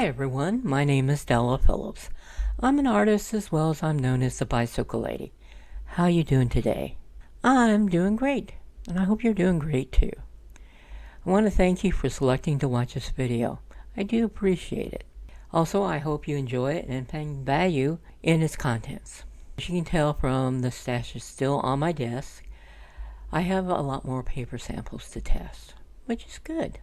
Hi everyone, my name is Della Phillips. I'm an artist as well as I'm known as the Bicycle Lady. How you doing today? I'm doing great, and I hope you're doing great too. I want to thank you for selecting to watch this video. I do appreciate it. Also, I hope you enjoy it and find value in its contents. As you can tell from the stash is still on my desk, I have a lot more paper samples to test, which is good.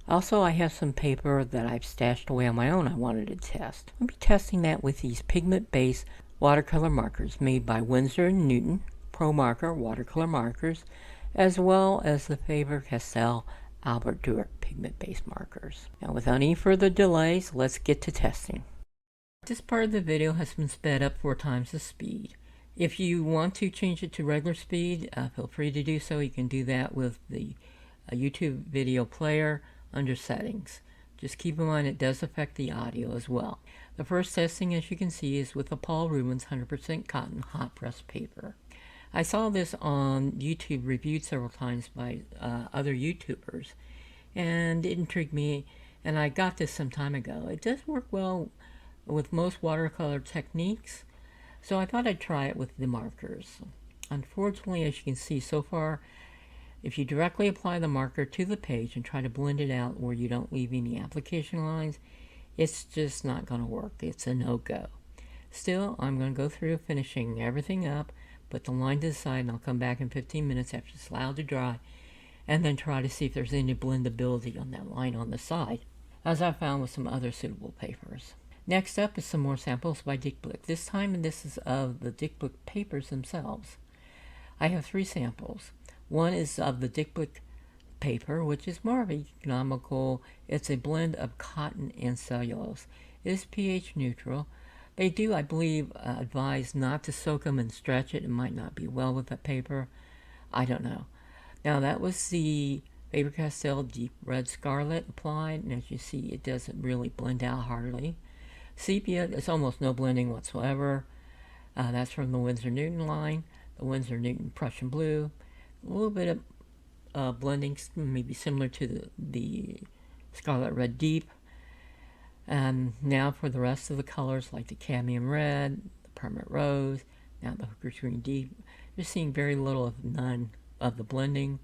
Also, I have some paper that I've stashed away on my own I wanted to test. I'll be testing that with these pigment-based watercolor markers made by Winsor Newton, Promarker watercolor markers, as well as the Faber-Castell Albrecht Durer pigment-based markers. Now, without any further delays, let's get to testing. This part of the video has been sped up 4 times the speed. If you want to change it to regular speed, feel free to do so. You can do that with the YouTube video player under settings. Just keep in mind it does affect the audio as well. The first testing, as you can see, is with the Paul Rubens 100% cotton hot press paper. I saw this on YouTube reviewed several times by other YouTubers, and it intrigued me, and I got this some time ago. It does work well with most watercolor techniques, so I thought I'd try it with the markers. Unfortunately, as you can see so far, if you directly apply the marker to the page and try to blend it out where you don't leave any application lines, it's just not going to work. It's a no-go. Still, I'm going to go through finishing everything up, put the line to the side, and I'll come back in 15 minutes after it's allowed to dry, and then try to see if there's any blendability on that line on the side, as I found with some other suitable papers. Next up is some more samples by Dick Blick. This time, this is of the Dick Blick papers themselves. I have 3 samples. One is of the Dick Blick paper, which is more of an economical. It's a blend of cotton and cellulose. It is pH neutral. They do, I believe, advise not to soak them and stretch it. It might not be well with the paper. I don't know. Now, that was the Faber-Castell Deep Red Scarlet applied, and as you see, it doesn't really blend out hardly. Sepia, there's almost no blending whatsoever. That's from the Winsor Newton line, the Winsor Newton Prussian Blue. A little bit of blending, maybe similar to the Scarlet Red Deep. And now for the rest of the colors, like the Cadmium Red, the Permanent Rose, now the Hooker's Green Deep. You're seeing very little of none of the blending.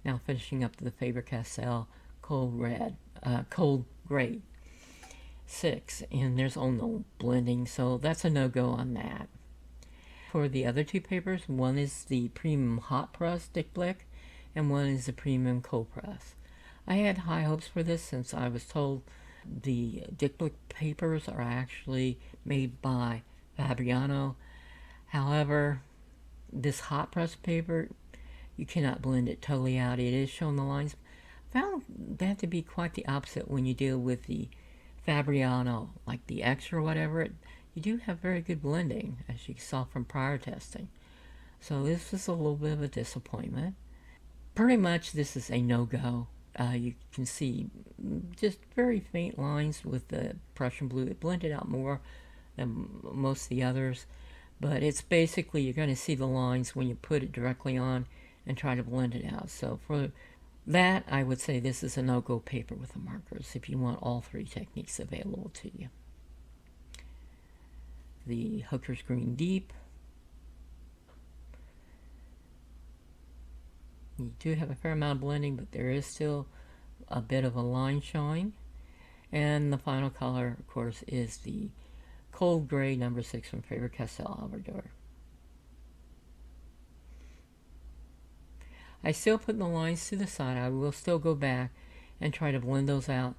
Now finishing up to the Faber-Castell Cold Gray 6, and there's no blending, so that's a no-go on that. For the other 2 papers, one is the Premium Hot Press Dick Blick, and one is the Premium Cold Press. I had high hopes for this since I was told the Dick Blick papers are actually made by Fabriano. However, this hot press paper, you cannot blend it totally out. It is showing the lines. I found that to be quite the opposite when you deal with the Fabriano, like the X or whatever. You do have very good blending, as you saw from prior testing. So this was a little bit of a disappointment. Pretty much this is a no-go. You can see just very faint lines with the Prussian Blue. It blended out more than most of the others, but it's basically, you're going to see the lines when you put it directly on and try to blend it out. So for that, I would say this is a no-go paper with the markers if you want all 3 techniques available to you. The Hooker's Green Deep. You do have a fair amount of blending, but there is still a bit of a line showing. And the final color, of course, is the Cold Gray number 6 from Faber-Castell Albrecht Durer. I still put the lines to the side. I will still go back and try to blend those out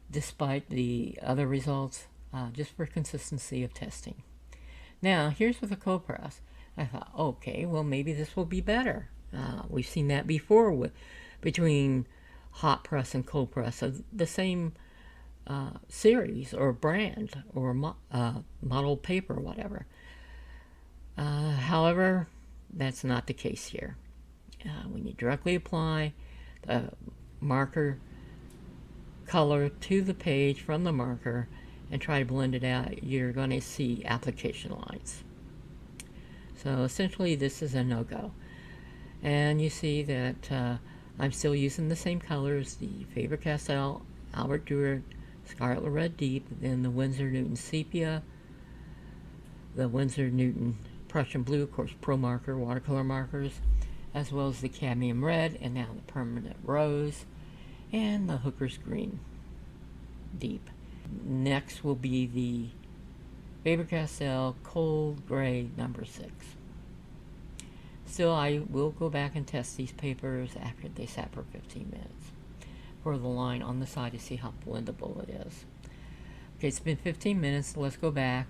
despite the other results, just for consistency of testing. Now, here's with the cold press. I thought, okay, well, maybe this will be better. We've seen that before between hot press and cold press of the same series or brand or model paper or whatever. However, that's not the case here. When you directly apply the marker color to the page from the marker and try to blend it out, you're going to see application lines. So essentially this is a no-go. And you see that I'm still using the same colors, the Faber-Castell Albrecht Durer Scarlet Red Deep, then the Winsor Newton Sepia, the Winsor Newton Prussian Blue, of course, Promarker, watercolor markers, as well as the Cadmium Red, and now the Permanent Rose, and the Hooker's Green Deep. Next will be the Faber-Castell Cold Gray number 6. Still, I will go back and test these papers after they sat for 15 minutes for the line on the side to see how blendable it is. Okay, it's been 15 minutes. So let's go back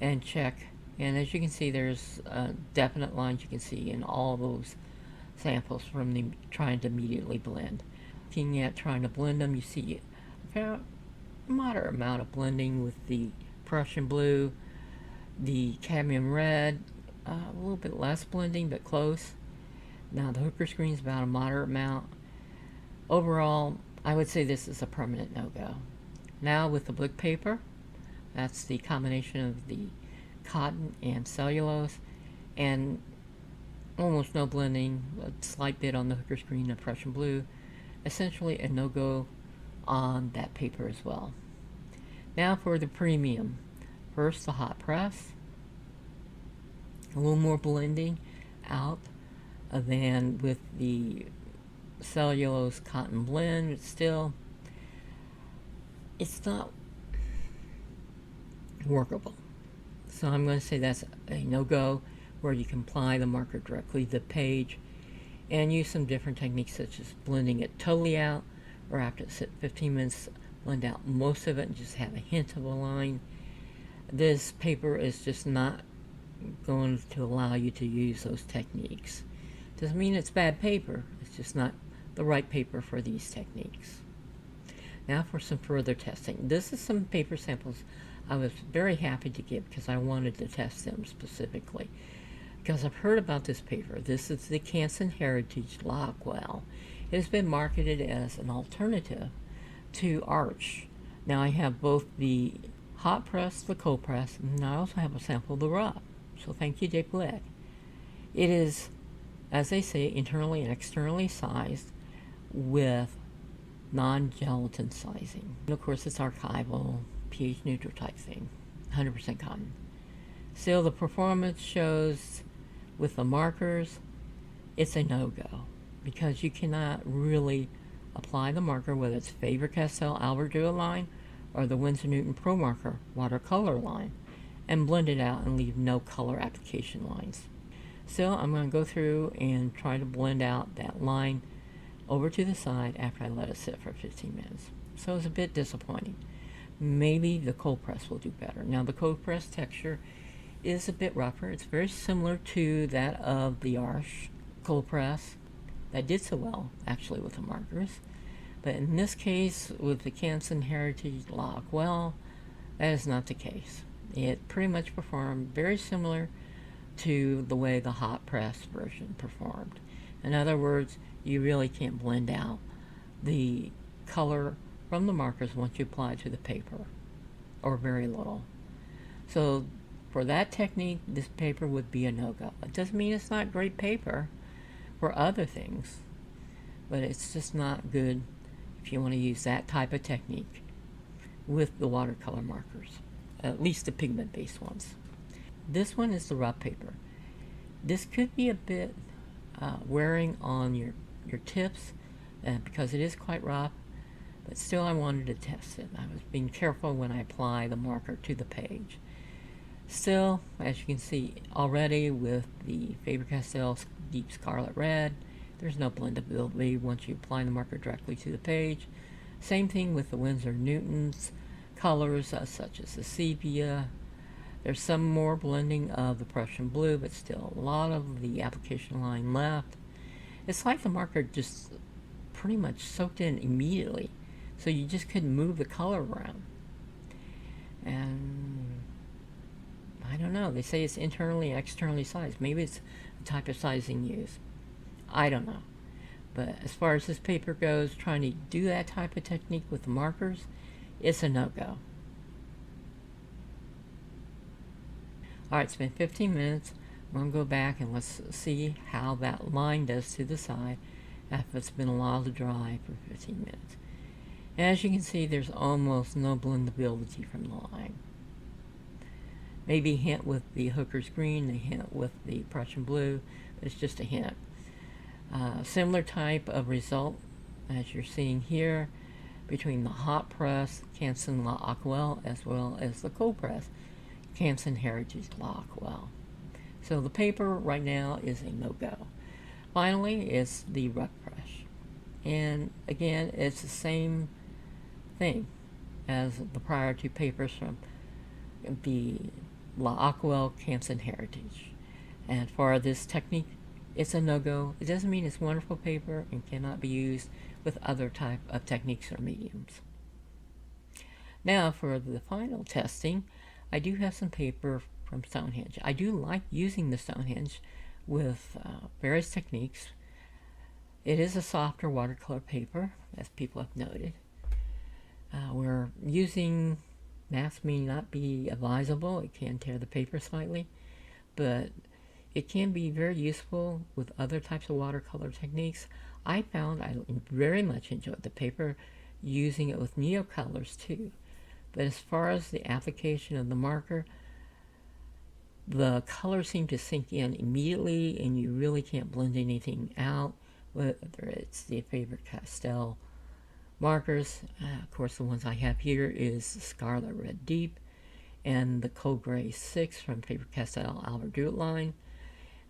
and check. And as you can see, there's definite lines you can see in all those samples from the trying to immediately blend. Looking at trying to blend them, you see a moderate amount of blending with the Prussian Blue, the Cadmium Red, a little bit less blending, but close. Now the Hooker's Green is about a moderate amount. Overall, I would say this is a permanent no-go. Now with the Blick paper, that's the combination of the cotton and cellulose, and almost no blending, a slight bit on the Hooker's Green and Prussian Blue. Essentially a no-go on that paper as well. Now for the premium. First, the hot press. A little more blending out than with the cellulose cotton blend, but still, it's not workable. So I'm going to say that's a no-go, where you can apply the marker directly to the page and use some different techniques such as blending it totally out, or after it sits 15 minutes, blend out most of it and just have a hint of a line. This paper is just not going to allow you to use those techniques. Doesn't mean it's bad paper, it's just not the right paper for these techniques. Now for some further testing. This is some paper samples I was very happy to get because I wanted to test them specifically. Because I've heard about this paper. This is the Canson Heritage Lockwell. It has been marketed as an alternative to Arch. Now I have both the hot press, the cold press, and I also have a sample of the raw. So thank you, Jake Black. It is, as they say, internally and externally sized with non-gelatin sizing. And of course, it's archival, pH neutral type thing, 100% cotton. Still, the performance shows with the markers, it's a no-go because you cannot really apply the marker, whether it's Faber-Castell Albrecht Durer line or the Winsor Newton Promarker watercolor line, and blend it out and leave no color application lines. So I'm going to go through and try to blend out that line over to the side after I let it sit for 15 minutes. So it's a bit disappointing. Maybe the cold press will do better. Now the cold press texture is a bit rougher. It's very similar to that of the Arch cold press that did so well actually with the markers. But in this case with the Canson Heritage Lockwell, that is not the case. It pretty much performed very similar to the way the hot press version performed. In other words, you really can't blend out the color from the markers once you apply it to the paper, or very little. So for that technique, this paper would be a no-go. It doesn't mean it's not great paper for other things, but it's just not good if you want to use that type of technique with the watercolor markers, at least the pigment-based ones. This one is the rough paper. This could be a bit wearing on your tips because it is quite rough, but still I wanted to test it. I was being careful when I apply the marker to the page. Still, as you can see already with the Faber-Castell Deep Scarlet Red, there's no blendability once you apply the marker directly to the page. Same thing with the Winsor Newton's colors such as the Sepia. There's some more blending of the Prussian Blue, but still a lot of the application line left. It's like the marker just pretty much soaked in immediately, so you just couldn't move the color around. And I don't know, they say it's internally and externally sized. Maybe it's the type of sizing used. I don't know. But as far as this paper goes, trying to do that type of technique with the markers, it's a no-go. Alright, it's been 15 minutes. I'm going to go back and let's see how that line does to the side after it's been allowed to dry for 15 minutes. As you can see, there's almost no blendability from the line. Maybe a hint with the Hooker's green, a hint with the Prussian blue, but it's just a hint. Similar type of result as you're seeing here between the hot press Canson La Aquarelle as well as the cold press Canson Heritage La Aquarelle. So the paper right now is a no-go. Finally is the rough brush. And again, it's the same thing as the prior two papers from the La Aquarelle Canson Heritage. And for this technique, it's a no-go. It doesn't mean it's wonderful paper and cannot be used with other type of techniques or mediums. Now for the final testing, I do have some paper from Stonehenge. I do like using the Stonehenge with various techniques. It is a softer watercolor paper, as people have noted. We're using mass may not be advisable. It can tear the paper slightly, but it can be very useful with other types of watercolor techniques. I found I very much enjoyed the paper using it with neocolors too. But as far as the application of the marker, the colors seem to sink in immediately and you really can't blend anything out, whether it's the Faber-Castell markers. Of course, the ones I have here is Scarlet Red Deep and the Cold Gray 6 from Faber-Castell Albrecht Durer line,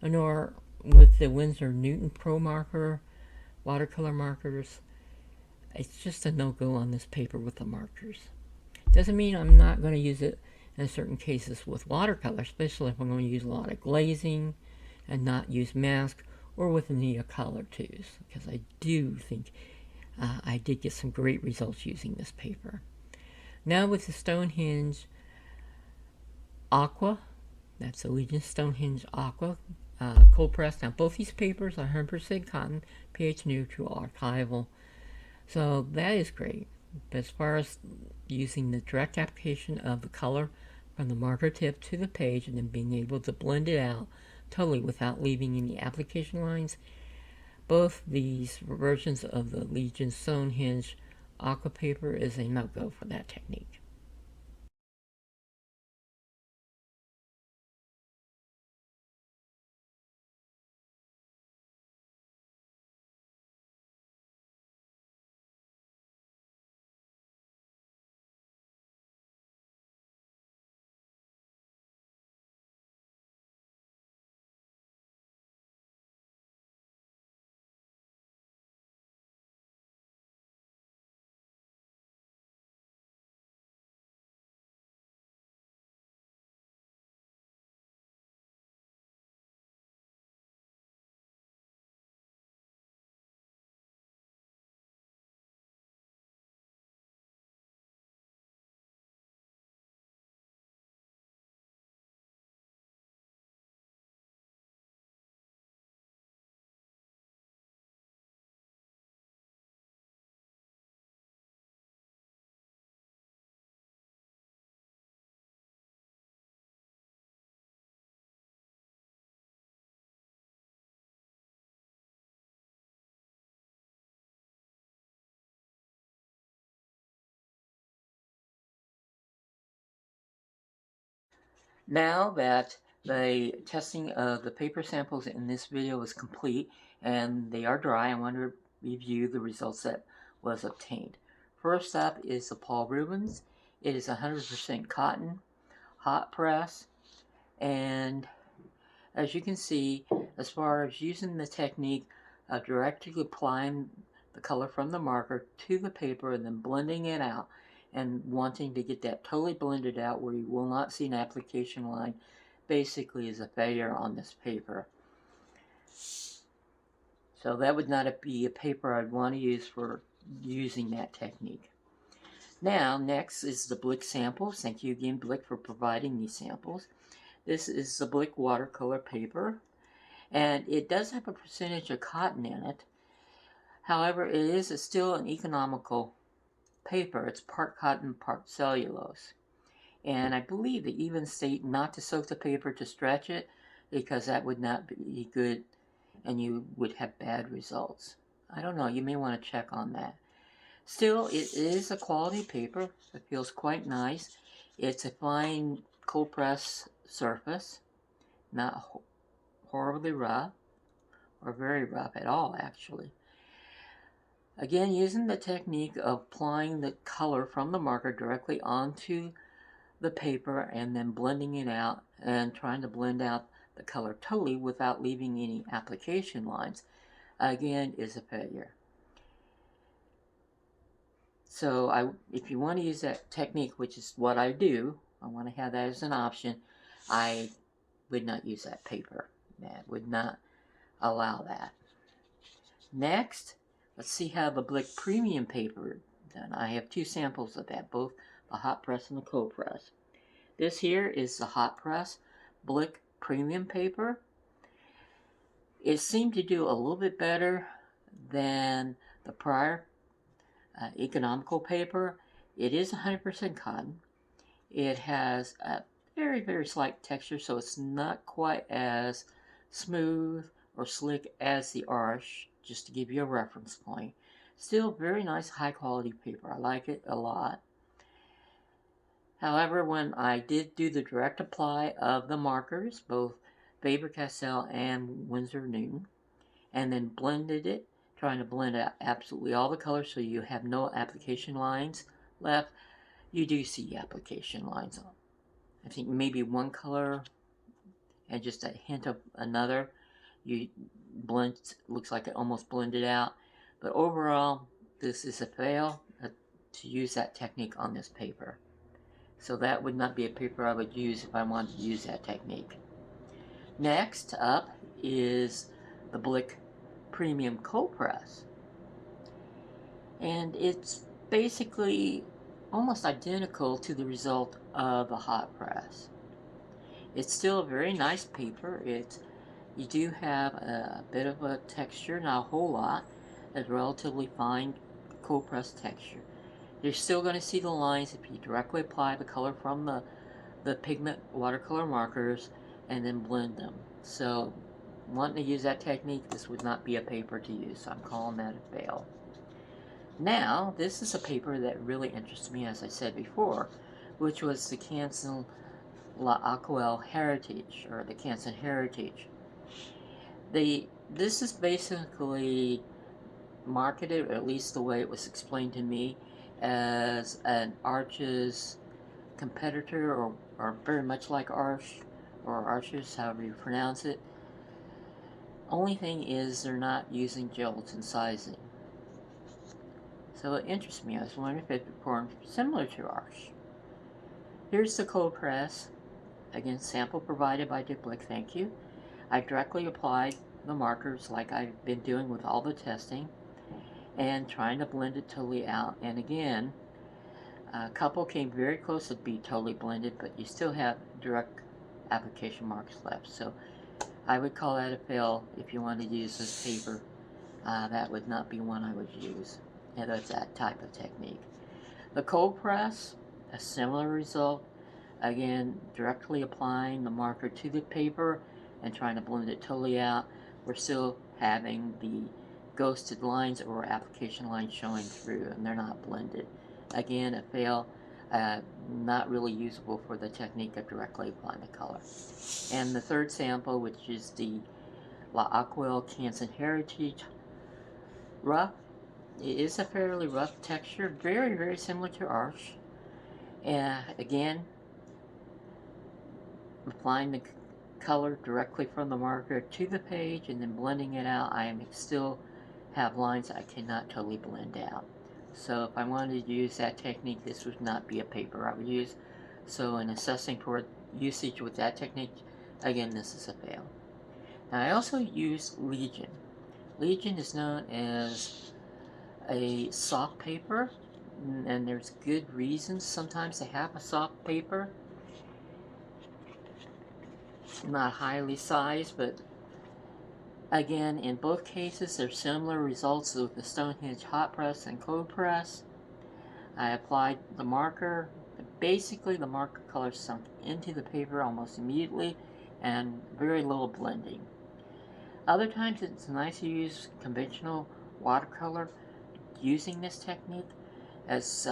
nor with the Winsor Newton Promarker watercolor markers. It's just a no-go on this paper with the markers. Doesn't mean I'm not going to use it in certain cases with watercolor, especially if I'm going to use a lot of glazing and not use mask, or with the neocolor too, because I do think I did get some great results using this paper. Now with the Stonehenge Aqua, that's the Legion Stonehenge Aqua cold press. Now both these papers are 100% cotton, pH neutral, archival, so that is great. But as far as using the direct application of the color from the marker tip to the page and then being able to blend it out totally without leaving any application lines, both these versions of the Legion Stonehenge Aqua paper is a no-go for that technique. Now that the testing of the paper samples in this video is complete and they are dry, I want to review the results that was obtained. First up is the Paul Rubens. It is 100% cotton, hot press, and as you can see, as far as using the technique of directly applying the color from the marker to the paper and then blending it out and wanting to get that totally blended out where you will not see an application line, basically is a failure on this paper. So that would not be a paper I'd want to use for using that technique. Now, next is the Blick samples. Thank you again, Blick, for providing these samples. This is the Blick watercolor paper, and it does have a percentage of cotton in it. However, it is still an economical paper. It's part cotton, part cellulose. And I believe they even state not to soak the paper to stretch it, because that would not be good and you would have bad results. I don't know, you may want to check on that. Still, it is a quality paper. It feels quite nice. It's a fine cold press surface, not horribly rough, or very rough at all, actually. Again, using the technique of applying the color from the marker directly onto the paper and then blending it out and trying to blend out the color totally without leaving any application lines, again, is a failure. So if you want to use that technique, which is what I do, I want to have that as an option, I would not use that paper. That would not allow that. Next, let's see how the Blick Premium paper is done. I have two samples of that, both the hot press and the cold press. This here is the hot press Blick Premium paper. It seemed to do a little bit better than the prior economical paper. It is 100% cotton. It has a very, very slight texture, so it's not quite as smooth or slick as the Arches, just to give you a reference point. Still very nice, high quality paper. I like it a lot. However, when I did do the direct apply of the markers, both Faber-Castell and Winsor Newton, and then blended it, trying to blend out absolutely all the colors so you have no application lines left, you do see application lines on. I think maybe one color and just a hint of another. You blend, looks like it almost blended out. But overall, this is a fail to use that technique on this paper. So that would not be a paper I would use if I wanted to use that technique. Next up is the Blick Premium Cold Press. And it's basically almost identical to the result of the hot press. It's still a very nice paper. You do have a bit of a texture, not a whole lot, a relatively fine cold press texture. You're still going to see the lines if you directly apply the color from the pigment watercolor markers and then blend them. So wanting to use that technique, this would not be a paper to use, so I'm calling that a fail. Now, this is a paper that really interests me, as I said before, which was the Canson L'Aquarelle Heritage, or the Canson Heritage. This is basically marketed, or at least the way it was explained to me, as an Arches competitor, or very much like Arches, or Arches, however you pronounce it. Only thing is they're not using gelatin sizing. So it interests me. I was wondering if it performed similar to Arches. Here's the cold press. Again, sample provided by Blick, thank you. I directly applied the markers like I've been doing with all the testing and trying to blend it totally out. And again, a couple came very close to be totally blended, but you still have direct application marks left. So I would call that a fail if you want to use this paper. That would not be one I would use. And that's that type of technique. The cold press, a similar result. Again, directly applying the marker to the paper and trying to blend it totally out. We're still having the ghosted lines or application lines showing through, and they're not blended. Again, a fail. Not really usable for the technique of directly applying the color. And the third sample, which is the L'Aquarelle Canson Heritage Rough. It is a fairly rough texture, very, very similar to Arches. Again, applying the color directly from the marker to the page and then blending it out, I still have lines I cannot totally blend out. So if I wanted to use that technique, this would not be a paper I would use. So in assessing for usage with that technique, again, this is a fail. Now I also use Legion. Legion is known as a soft paper, and there's good reasons sometimes to have a soft paper. Not highly sized, but again, in both cases, there's similar results with the Stonehenge hot press and cold press. I applied the marker. Basically, the marker color sunk into the paper almost immediately, and very little blending. Other times, it's nice to use conventional watercolor using this technique, as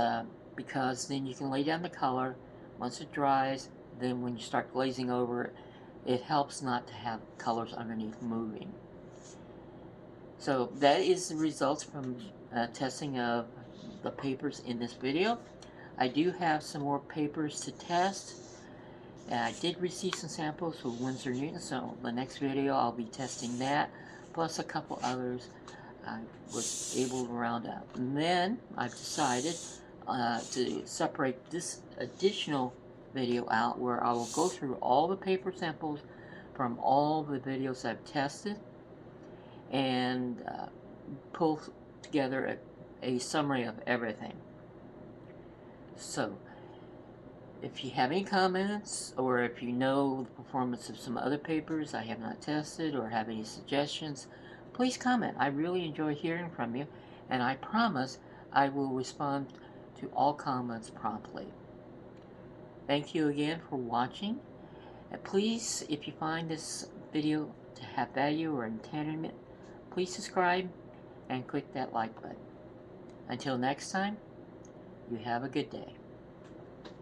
because then you can lay down the color. Once it dries, then when you start glazing over it, it helps not to have colors underneath moving. So that is the results from testing of the papers in this video. I do have some more papers to test. I did receive some samples with Winsor Newton, so the next video I'll be testing that, plus a couple others I was able to round up. And then I've decided to separate this additional video out where I will go through all the paper samples from all the videos I've tested and pull together a summary of everything. So if you have any comments, or if you know the performance of some other papers I have not tested, or have any suggestions, please comment. I really enjoy hearing from you, and I promise I will respond to all comments promptly. Thank you again for watching. And please, if you find this video to have value or entertainment, please subscribe and click that like button. Until next time, you have a good day.